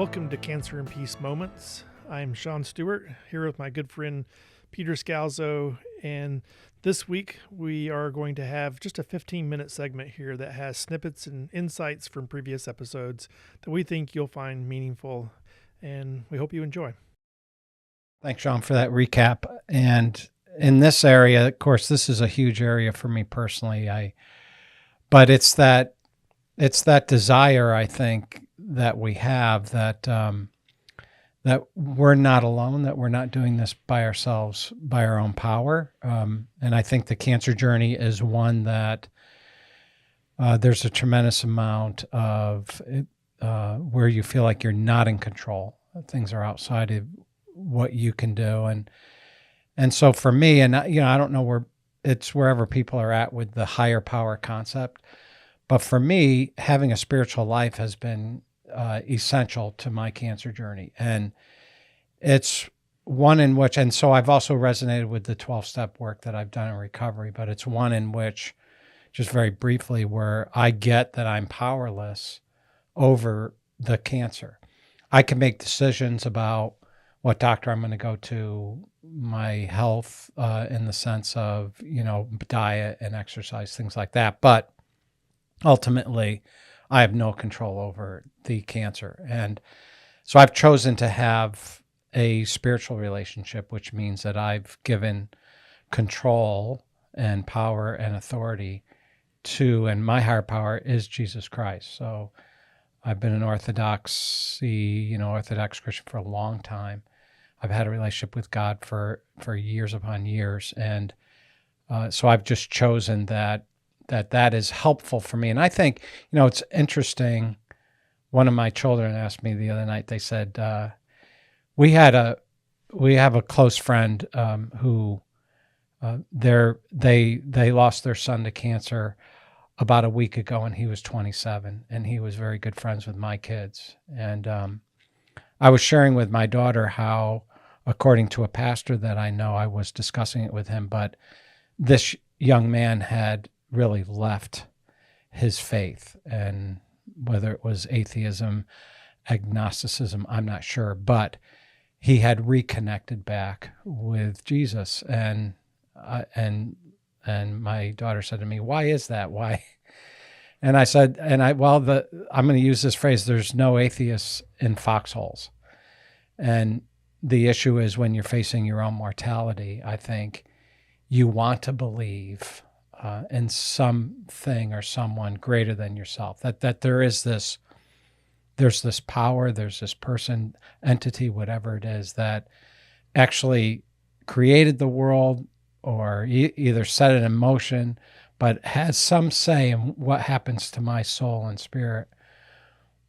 Welcome to Cancer and Peace Moments. I'm Sean Stewart, here with my good friend Peter Scalzo, and this week we are going to have just a 15-minute segment here that has snippets and insights from previous episodes that we think you'll find meaningful, and we hope you enjoy. Thanks, Sean, for that recap. And in this area, of course, this is a huge area for me personally. But it's that desire, I think, that we have that that we're not alone, that we're not doing this by ourselves, by our own power. And I think the cancer journey is one that there's a tremendous amount of where you feel like you're not in control. Things are outside of what you can do. And so for me, and I don't know where it's wherever people are at with the higher power concept, but for me, having a spiritual life has been essential to my cancer journey. And it's one in which, and so I've also resonated with the 12-step work that I've done in recovery, but it's one in which, just very briefly, where I get that I'm powerless over the cancer. I can make decisions about what doctor I'm going to go to, my health in the sense of, diet and exercise, things like that. But ultimately, I have no control over the cancer. And so I've chosen to have a spiritual relationship, which means that I've given control and power and authority to, and my higher power is Jesus Christ. So I've been an Orthodox Christian for a long time. I've had a relationship with God for years upon years. And so I've just chosen that is helpful for me. And I think, it's interesting. One of my children asked me the other night, they said, we have a close friend who they lost their son to cancer about a week ago, and he was 27, and he was very good friends with my kids. And I was sharing with my daughter how, according to a pastor that I know, I was discussing it with him, but this young man had really left his faith, and whether it was atheism, agnosticism, I'm not sure, but he had reconnected back with Jesus. And my daughter said to me, "Why is that? Why?" And I said, I'm going to use this phrase, there's no atheists in foxholes. And the issue is when you're facing your own mortality, I think you want to believe in something or someone greater than yourself, that there's this power, there's this person, entity, whatever it is, that actually created the world or either set it in motion, but has some say in what happens to my soul and spirit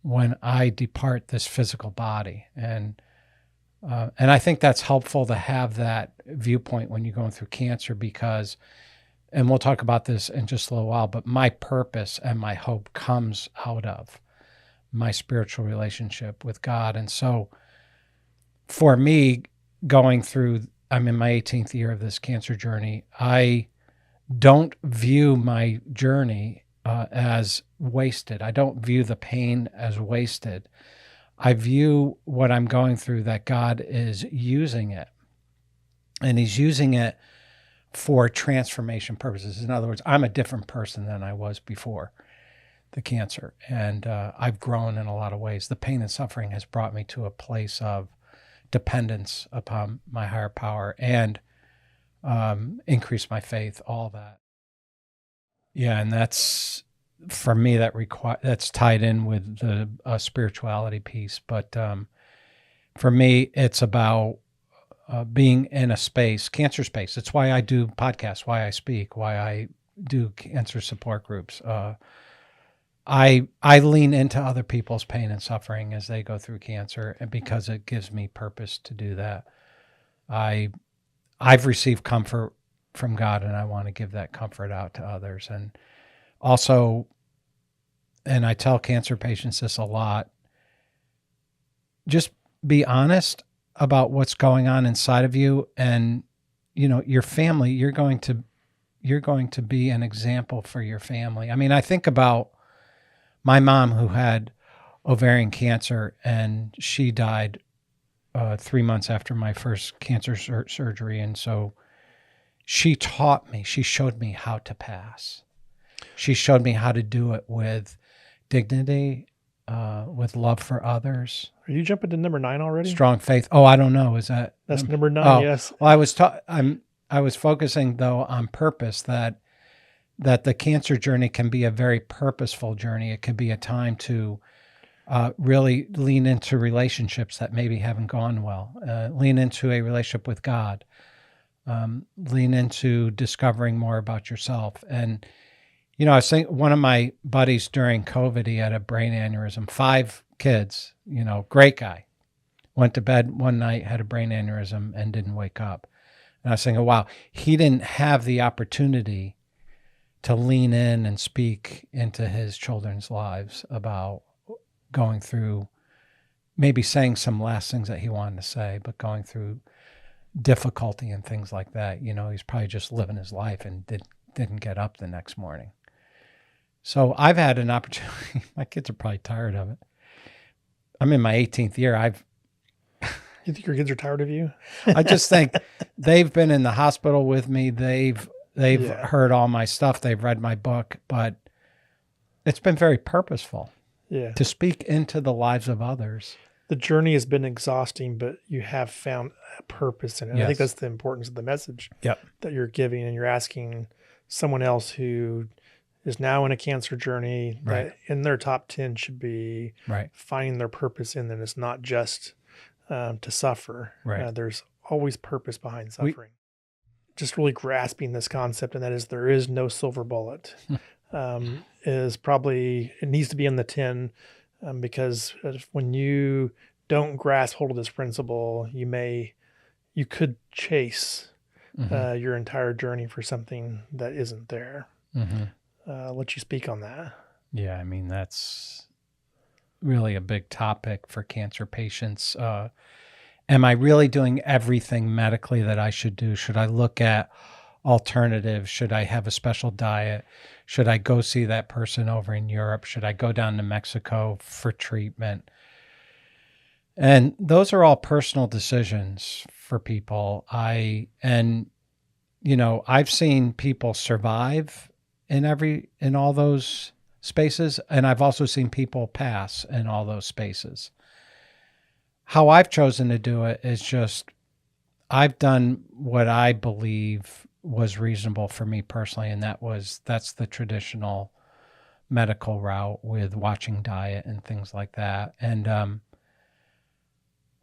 when I depart this physical body. And I think that's helpful to have that viewpoint when you're going through cancer, because, and we'll talk about this in just a little while, but my purpose and my hope comes out of my spiritual relationship with God. And so for me, I'm in my 18th year of this cancer journey, I don't view my journey as wasted. I don't view the pain as wasted. I view what I'm going through, that God is using it, and he's using it for transformation purposes. In other words, I'm a different person than I was before the cancer, and I've grown in a lot of ways. The pain and suffering has brought me to a place of dependence upon my higher power and increased my faith, all that. Yeah, and that's, for me, that's tied in with the spirituality piece. But for me, it's about being in a space, cancer space. It's why I do podcasts, why I speak, why I do cancer support groups. I lean into other people's pain and suffering as they go through cancer, and because it gives me purpose to do that. I've received comfort from God, and I want to give that comfort out to others. And also, and I tell cancer patients this a lot, just be honest about what's going on inside of you, and your family. You're going to be an example for your family. I mean, I think about my mom, who had ovarian cancer, and she died 3 months after my first cancer surgery. And so she taught me, she showed me how to pass. She showed me how to do it with dignity, with love for others. Are you jumping to number 9 already? Strong faith. Oh, I don't know. Is that that's number 9? Oh, yes. Well, I was focusing though on purpose, that the cancer journey can be a very purposeful journey. It can be a time to really lean into relationships that maybe haven't gone well. Lean into a relationship with God. Lean into discovering more about yourself. And I was thinking, one of my buddies during COVID, he had a brain aneurysm, 5 kids, great guy. Went to bed one night, had a brain aneurysm, and didn't wake up. And I was thinking, wow, he didn't have the opportunity to lean in and speak into his children's lives about going through, maybe saying some last things that he wanted to say, but going through difficulty and things like that. He's probably just living his life and didn't get up the next morning. So I've had an opportunity. My kids are probably tired of it. I'm in my 18th year. You think your kids are tired of you? I just think they've been in the hospital with me. They've heard all my stuff. They've read my book, but it's been very purposeful. Yeah. To speak into the lives of others. The journey has been exhausting, but you have found a purpose in it. Yes. I think that's the importance of the message Yep. that you're giving, and you're asking someone else who is now in a cancer journey Right. that in their top 10 should be Right. finding their purpose in that. It's not just to suffer. Right. There's always purpose behind suffering. Just really grasping this concept, and that is there is no silver bullet. Is probably, it needs to be in the 10, because when you don't grasp hold of this principle, you could chase your entire journey for something that isn't there. Let you speak on that. Yeah, I mean, that's really a big topic for cancer patients. Am I really doing everything medically that I should do? Should I look at alternatives? Should I have a special diet? Should I go see that person over in Europe? Should I go down to Mexico for treatment? And those are all personal decisions for people. I've seen people survive in all those spaces, and I've also seen people pass in all those spaces. How I've chosen to do it is just, I've done what I believe was reasonable for me personally, and that's the traditional medical route with watching diet and things like that. And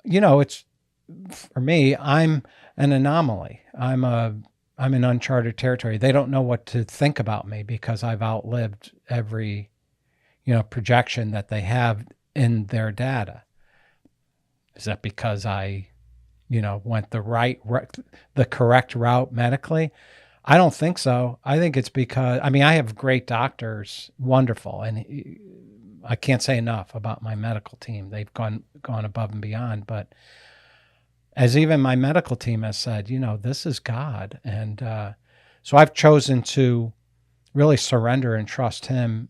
it's, for me, I'm an anomaly. I'm in uncharted territory. They don't know what to think about me because I've outlived every projection that they have in their data. Is that because I went the correct route medically? I don't think so. I think it's because, I have great doctors, wonderful. And I can't say enough about my medical team. They've gone above and beyond. But as even my medical team has said, this is God. And so I've chosen to really surrender and trust him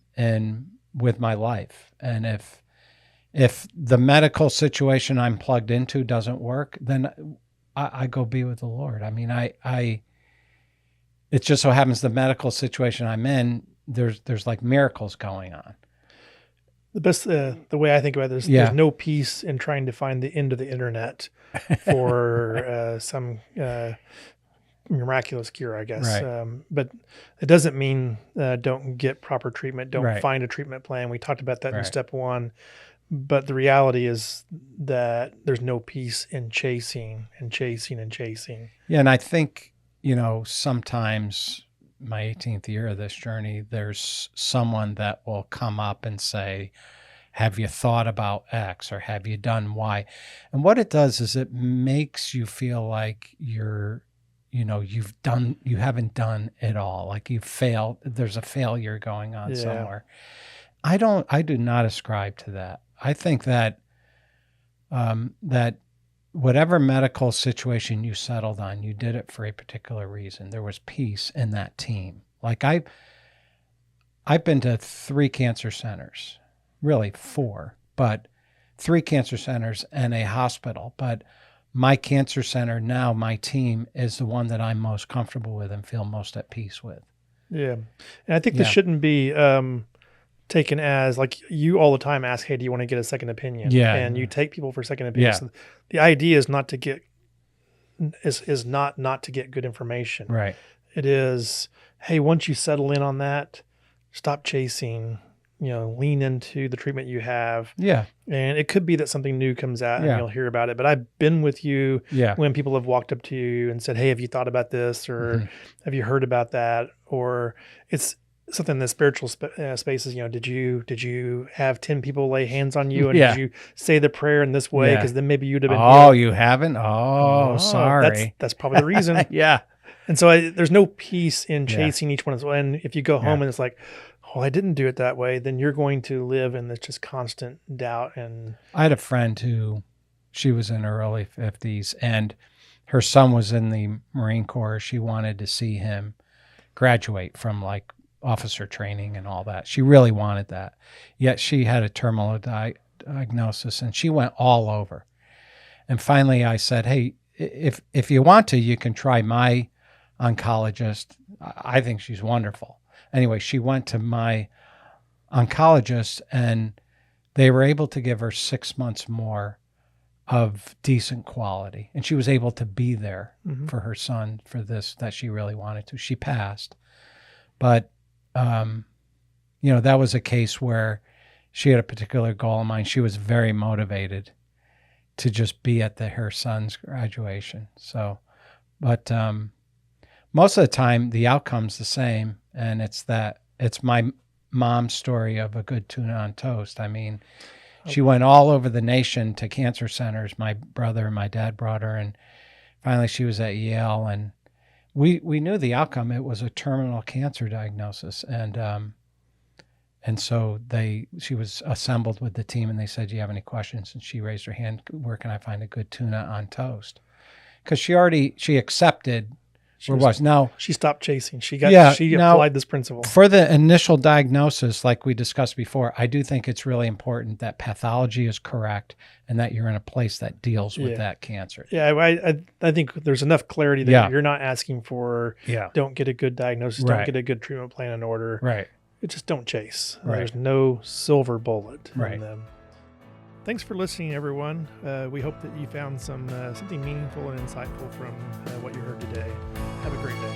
with my life. And if the medical situation I'm plugged into doesn't work, then I go be with the Lord. It just so happens the medical situation I'm in, there's like miracles going on. The best, the way I think about this, there's no peace in trying to find the end of the internet for some miraculous cure, I guess. Right. But it doesn't mean don't get proper treatment, don't Right. find a treatment plan. We talked about that in Right. step 1. But the reality is that there's no peace in chasing and chasing and chasing. Yeah, and I think, sometimes my 18th year of this journey, there's someone that will come up and say, have you thought about X or have you done Y? And what it does is it makes you feel like you haven't done it all. Like you've failed. There's a failure going on somewhere. I do not ascribe to that. I think that that whatever medical situation you settled on, you did it for a particular reason. There was peace in that team. Like I've been to 3 cancer centers, really 4, but 3 cancer centers and a hospital. But my cancer center now, my team, is the one that I'm most comfortable with and feel most at peace with. Yeah. And I think this shouldn't be taken as like you all the time ask, hey, do you want to get a second opinion? Yeah. And you take people for second opinions. Yeah. So the idea is not to get is not to get good information. Right. It is, hey, once you settle in on that, stop chasing, lean into the treatment you have. Yeah. And it could be that something new comes out and Yeah. you'll hear about it. But I've been with you Yeah. when people have walked up to you and said, hey, have you thought about this? Or have you heard about that? Or it's something in the spiritual spaces, did you have 10 people lay hands on you? And did you say the prayer in this way? Because then maybe you'd have been healed. you haven't? Oh, sorry. That's probably the reason. Yeah. And so there's no peace in chasing each one. And if you go home and it's like, oh, I didn't do it that way, then you're going to live in this just constant doubt. And I had a friend who, she was in her early 50s and her son was in the Marine Corps. She wanted to see him graduate from like officer training and all that. She really wanted that. Yet she had a terminal diagnosis and she went all over. And finally I said, hey, if you want to, you can try my oncologist. I think she's wonderful. Anyway, she went to my oncologist and they were able to give her 6 months more of decent quality. And she was able to be there for her son for this that she really wanted to. She passed. But, that was a case where she had a particular goal in mind. She was very motivated to just be at her son's graduation. So, but most of the time the outcome's the same. And it's my mom's story of a good tuna on toast. I mean, she went all over the nation to cancer centers. My brother and my dad brought her, and finally she was at Yale, and we knew the outcome. It was a terminal cancer diagnosis, and so she was assembled with the team, and they said, "Do you have any questions?" And she raised her hand. Where can I find a good tuna on toast? Because she accepted. Now she stopped chasing. She applied this principle. For the initial diagnosis, like we discussed before, I do think it's really important that pathology is correct and that you're in a place that deals with that cancer. Yeah, I think there's enough clarity that you're not asking for. Don't get a good diagnosis. Don't get a good treatment plan in order. Right. Just don't chase. Right. There's no silver bullet in them. Thanks for listening, everyone. We hope that you found something meaningful and insightful from what you heard today. Have a great day.